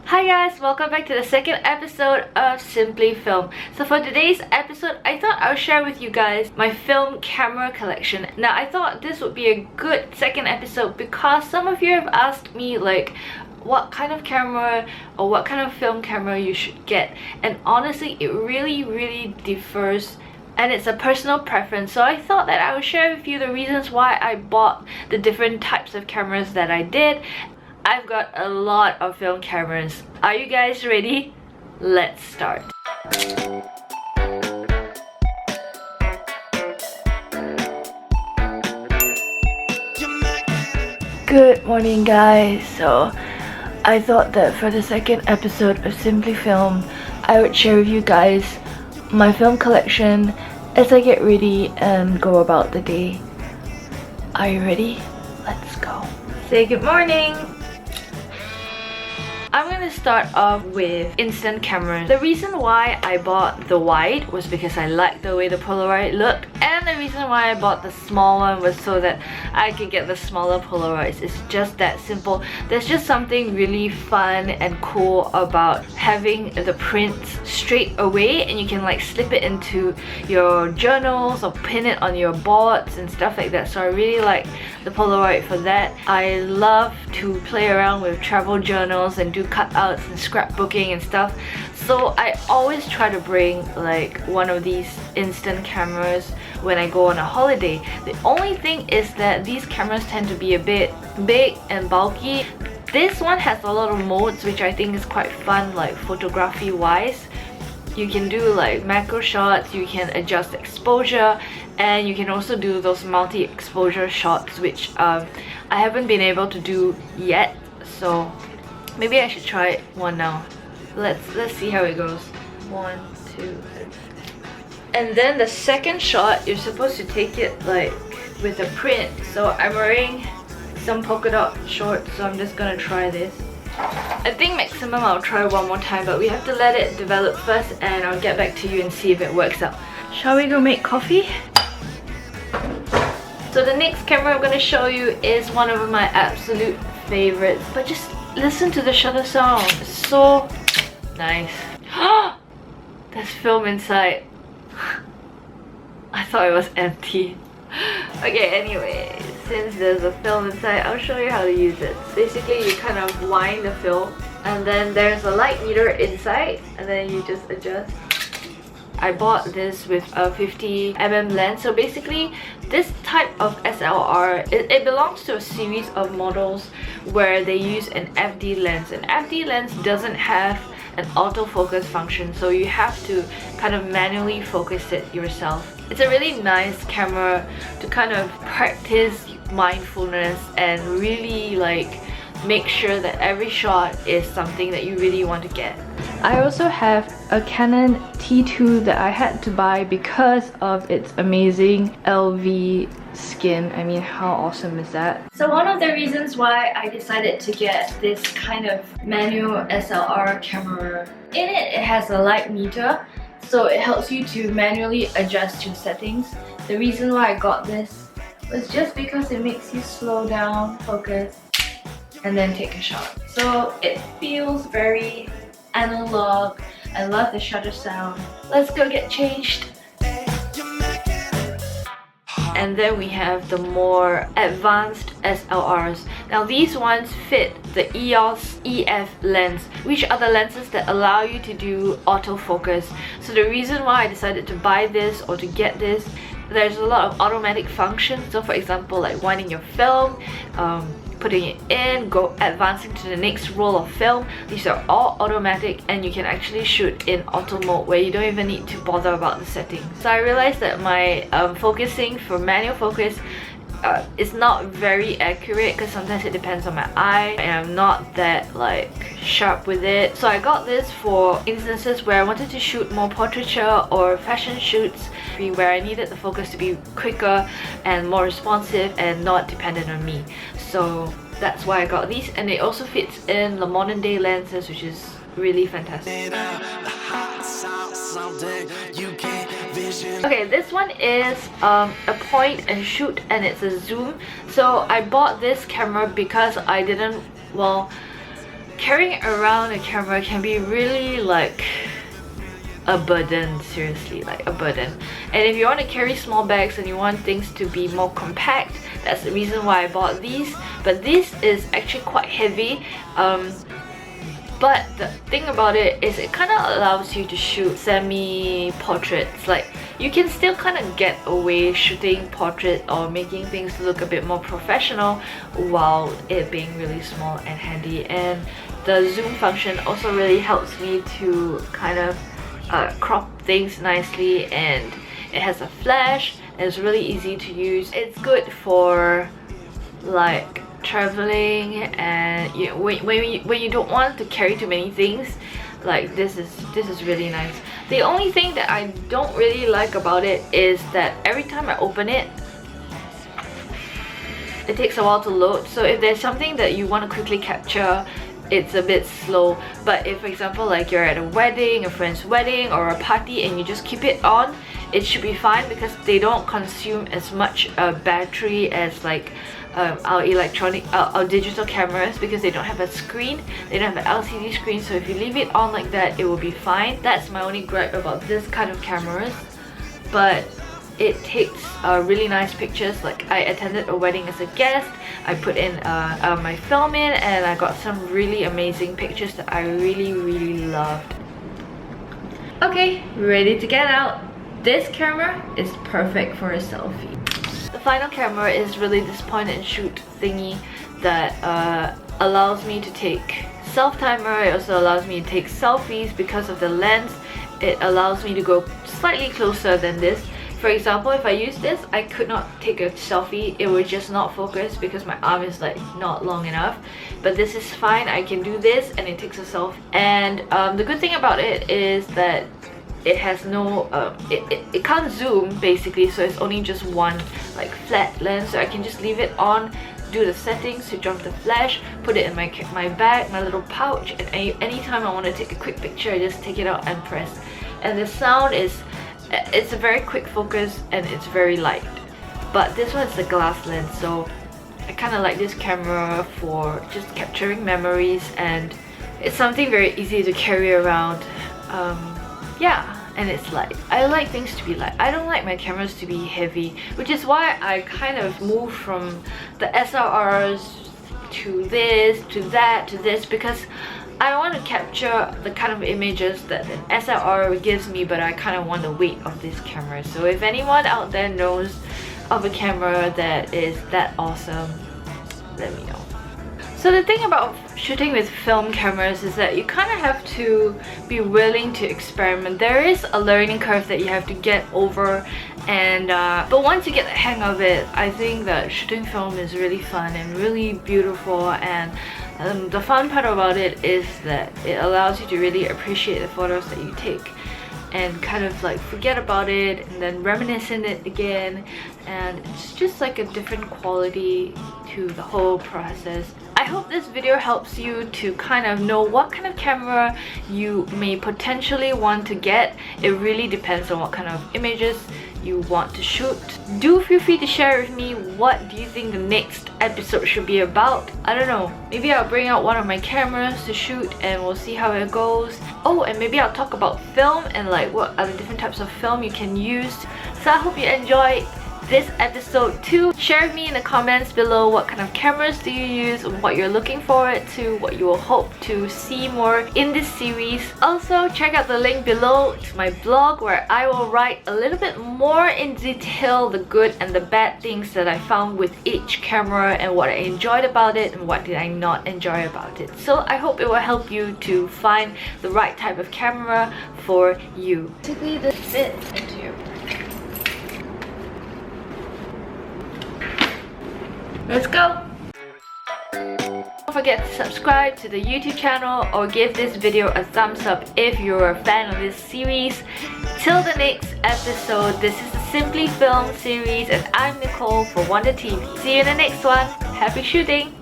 Hi guys, welcome back to the second episode of Simply Film. So for today's episode, I thought I'll share with you guys my film camera collection. Now I thought this would be a good second episode because some of you have asked me like what kind of camera or what kind of film camera you should get, and honestly it really differs and it's a personal preference. So I thought that I would share with you the reasons why I bought the different types of cameras that I did. I've got a lot of film cameras. Are you guys ready? Let's start. Good morning guys. So I thought that for the second episode of Simply Film, I would share with you guys my film collection as I get ready and go about the day. Are you ready? Let's go. Say good morning. I'm gonna start off with instant cameras. The reason why I bought the wide was because I liked the way the Polaroid looked, and the reason why I bought the small one was so that I could get the smaller Polaroids. It's just that simple. There's just something really fun and cool about having the prints straight away, and you can like slip it into your journals or pin it on your boards and stuff like that. So I really like the Polaroid for that. I love to play around with travel journals and do cutouts and scrapbooking and stuff, so I always try to bring like one of these instant cameras when I go on a holiday. The only thing is that these cameras tend to be a bit big and bulky. This one has a lot of modes which I think is quite fun, like photography wise. You can do like macro shots, you can adjust exposure, and you can also do those multi-exposure shots, which I haven't been able to do yet, so maybe I should try one now. Let's see how it goes. 1, 2, 3. And then the second shot, you're supposed to take it like with a print. So I'm wearing some polka dot shorts, so I'm just gonna try this. I think maximum I'll try one more time, but we have to let it develop first, and I'll get back to you and see if it works out. Shall we go make coffee? So the next camera I'm gonna show you is one of my absolute favorites, but just listen to the shutter sound. It's so nice. There's film inside. I thought it was empty. Okay, anyway, since there's a film inside, I'll show you how to use it. Basically, you kind of wind the film, and then there's a light meter inside, and then you just adjust. I bought this with a 50mm lens. So basically, this type of SLR, it belongs to a series of models where they use an FD lens. An FD lens doesn't have an autofocus function, so you have to kind of manually focus it yourself. It's a really nice camera to kind of practice mindfulness and really like make sure that every shot is something that you really want to get. I also have a Canon T2 that I had to buy because of its amazing LV skin. I mean, how awesome is that? So one of the reasons why I decided to get this kind of manual SLR camera, in it has a light meter, so it helps you to manually adjust your settings. The reason why I got this was just because it makes you slow down, focus, and then take a shot. So it feels very analog. I love the shutter sound. Let's go get changed. And then we have the more advanced SLRs. Now these ones fit the EOS EF lens, which are the lenses that allow you to do autofocus. So the reason why I decided to buy this or to get this, there's a lot of automatic functions. So for example, like winding your film, putting it in, advancing to the next roll of film. These are all automatic, and you can actually shoot in auto mode where you don't even need to bother about the settings. So I realized that my focusing for manual focus is not very accurate because sometimes it depends on my eye and I'm not that like sharp with it. So I got this for instances where I wanted to shoot more portraiture or fashion shoots where I needed the focus to be quicker and more responsive and not dependent on me. So that's why I got these, and it also fits in the modern day lenses, which is really fantastic. Okay, this one is a point and shoot, and it's a zoom. So I bought this camera because I didn't, well, carrying around a camera can be really like a burden, seriously, like a burden. And if you want to carry small bags and you want things to be more compact, that's the reason why I bought these. But this is actually quite heavy, but the thing about it is it kind of allows you to shoot semi-portraits. Like, you can still kind of get away shooting portraits or making things look a bit more professional while it being really small and handy. And the zoom function also really helps me to kind of crop things nicely, and it has a flash and it's really easy to use. It's good for like traveling, and when you don't want to carry too many things, like this is really nice. The only thing that I don't really like about it is that every time I open it, it takes a while to load. So if there's something that you want to quickly capture, it's a bit slow. But if, for example, like you're at a wedding, a friend's wedding or a party, and you just keep it on, it should be fine, because they don't consume as much battery as like our digital cameras, because they don't have a screen, they don't have an LCD screen. So if you leave it on like that, it will be fine. That's my only gripe about this kind of cameras. But it takes really nice pictures. Like, I attended a wedding as a guest, I put in my film in, and I got some really amazing pictures that I really loved. Okay, ready to get out. This camera is perfect for a selfie. The final camera is really this point and shoot thingy that allows me to take self-timer. It also allows me to take selfies because of the lens. It allows me to go slightly closer than this. For example, if I use this, I could not take a selfie. It would just not focus because my arm is like not long enough. But this is fine. I can do this and it takes a selfie. And the good thing about it is that it has no it can't zoom basically, so it's only just one like flat lens. So I can just leave it on, do the settings, switch off the flash, put it in my bag, my little pouch, and anytime I want to take a quick picture, I just take it out and press. And the sound is, it's a very quick focus and it's very light. But this one's the glass lens, so I kind of like this camera for just capturing memories, and it's something very easy to carry around. Yeah, and it's light. I like things to be light. I don't like my cameras to be heavy, which is why I kind of moved from the SLRs to this, to that, to this, because I want to capture the kind of images that an SLR gives me, but I kind of want the weight of this camera. So if anyone out there knows of a camera that is that awesome, let me know. So the thing about shooting with film cameras is that you kind of have to be willing to experiment. There is a learning curve that you have to get over, and but once you get the hang of it, I think that shooting film is really fun and really beautiful. And the fun part about it is that it allows you to really appreciate the photos that you take and kind of like forget about it and then reminisce in it again, and it's just like a different quality to the whole process. I hope this video helps you to kind of know what kind of camera you may potentially want to get. It really depends on what kind of images you want to shoot. Do feel free to share with me, what do you think the next episode should be about? I don't know, maybe I'll bring out one of my cameras to shoot and we'll see how it goes. Oh, and maybe I'll talk about film and like what are the different types of film you can use. So I hope you enjoyed this episode too. Share with me in the comments below what kind of cameras do you use, what you're looking forward to, what you will hope to see more in this series. Also, check out the link below to my blog, where I will write a little bit more in detail the good and the bad things that I found with each camera, and what I enjoyed about it and what did I not enjoy about it. So I hope it will help you to find the right type of camera for you. Basically, this fits into your bag. Let's go! Don't forget to subscribe to the YouTube channel or give this video a thumbs up if you're a fan of this series. Till the next episode, this is the SimplyFilm series and I'm Nicole for Wonder TV. See you in the next one. Happy shooting!